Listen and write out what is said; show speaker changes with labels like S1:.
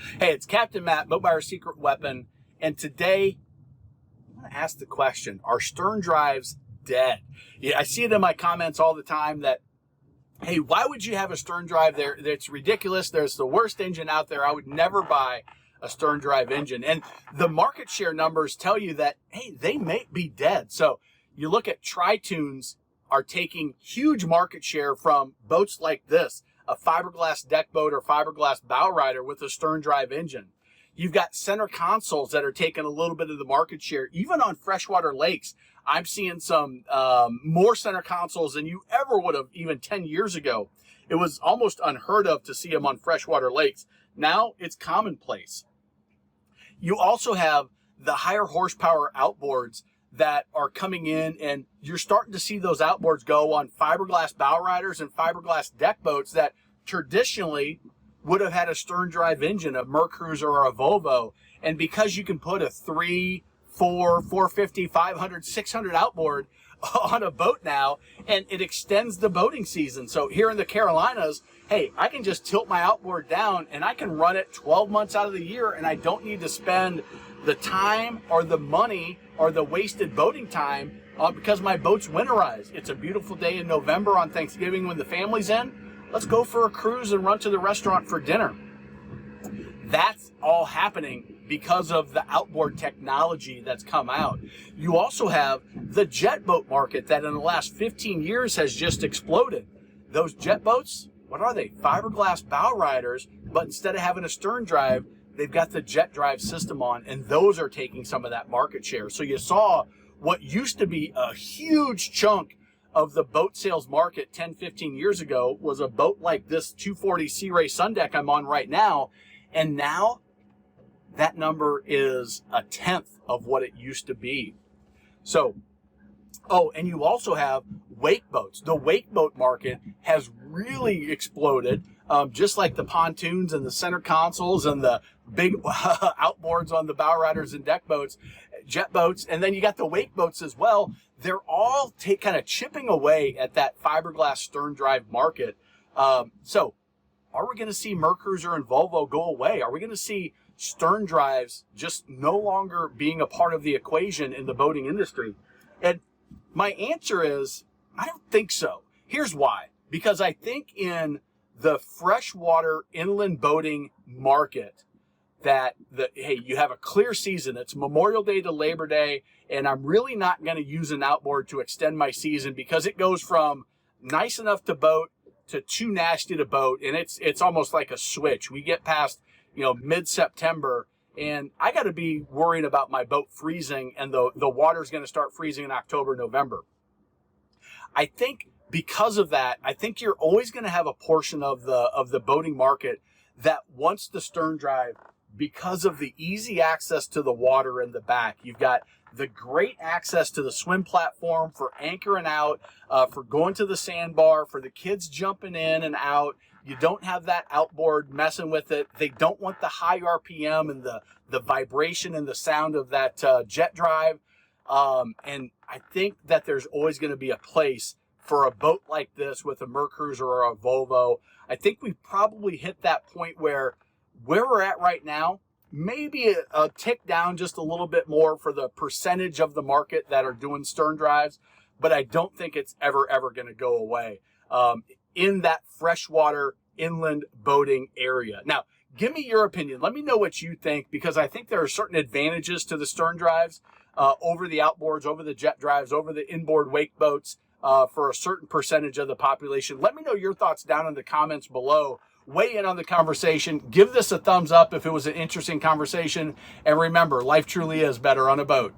S1: Hey, it's Captain Matt, Boat Buyer's Secret Weapon, and today I'm going to ask the question, are stern drives dead? Yeah, I see it in my comments all the time that, hey, why would you have a stern drive there? It's ridiculous. There's the worst engine out there. I would never buy a stern drive engine. And the market share numbers tell you that, hey, they may be dead. So you look at Tri-Toons are taking huge market share from boats like this, a fiberglass deck boat or fiberglass bow rider with a stern drive engine. You've got center consoles that are taking a little bit of the market share. Even on freshwater lakes, I'm seeing some more center consoles than you ever would have even 10 years ago. It was almost unheard of to see them on freshwater lakes. Now it's commonplace. You also have the higher horsepower outboards that are coming in, and you're starting to see those outboards go on fiberglass bow riders and fiberglass deck boats that traditionally would have had a stern drive engine, a Mercruiser or a Volvo. And because you can put a 3, 4, 450, 500, 600 outboard on a boat now, and it extends the boating season. So here in the Carolinas, hey, I can just tilt my outboard down and I can run it 12 months out of the year, and I don't need to spend the time or the money or the wasted boating time because my boat's winterized. It's a beautiful day in November on Thanksgiving when the family's in. Let's go for a cruise and run to the restaurant for dinner. That's all happening because of the outboard technology that's come out. You also have the jet boat market that in the last 15 years has just exploded. Those jet boats, what are they? Fiberglass bow riders, but instead of having a stern drive, they've got the jet drive system on, and those are taking some of that market share. So you saw what used to be a huge chunk of the boat sales market 10, 15 years ago was a boat like this 240 Sea Ray Sundeck I'm on right now. And now that number is a tenth of what it used to be. So, oh, and you also have wake boats. The wake boat market has really exploded, just like the pontoons and the center consoles and the big outboards on the bow riders and deck boats, jet boats, and then you got the wake boats as well. They're all kind of chipping away at that fiberglass stern drive market. So are we going to see Mercruiser and Volvo go away? Are we going to see stern drives just no longer being a part of the equation in the boating industry? And my answer is, I don't think so. Here's why. Because I think in the freshwater inland boating market, that hey, you have a clear season. It's Memorial Day to Labor Day, and I'm really not going to use an outboard to extend my season because it goes from nice enough to boat to too nasty to boat, and it's almost like a switch. We get past, mid-September, and I got to be worrying about my boat freezing, and the water's going to start freezing in October, November. I think because of that, I think you're always going to have a portion of the boating market that wants the stern drive because of the easy access to the water in the back. You've got the great access to the swim platform for anchoring out, for going to the sandbar, for the kids jumping in and out. You don't have that outboard messing with it. They don't want the high RPM and the vibration and the sound of that jet drive. And I think that there's always going to be a place for a boat like this with a Mercruiser or a Volvo. I think we've probably hit that point where we're at right now, maybe a tick down just a little bit more for the percentage of the market that are doing stern drives, but I don't think it's ever going to go away in that freshwater inland boating area. Now, give me your opinion. Let me know what you think, because I think there are certain advantages to the stern drives over the outboards, over the jet drives, over the inboard wake boats for a certain percentage of the population. Let me know your thoughts down in the comments below. Weigh in on the conversation. Give this a thumbs up if it was an interesting conversation. And remember, life truly is better on a boat.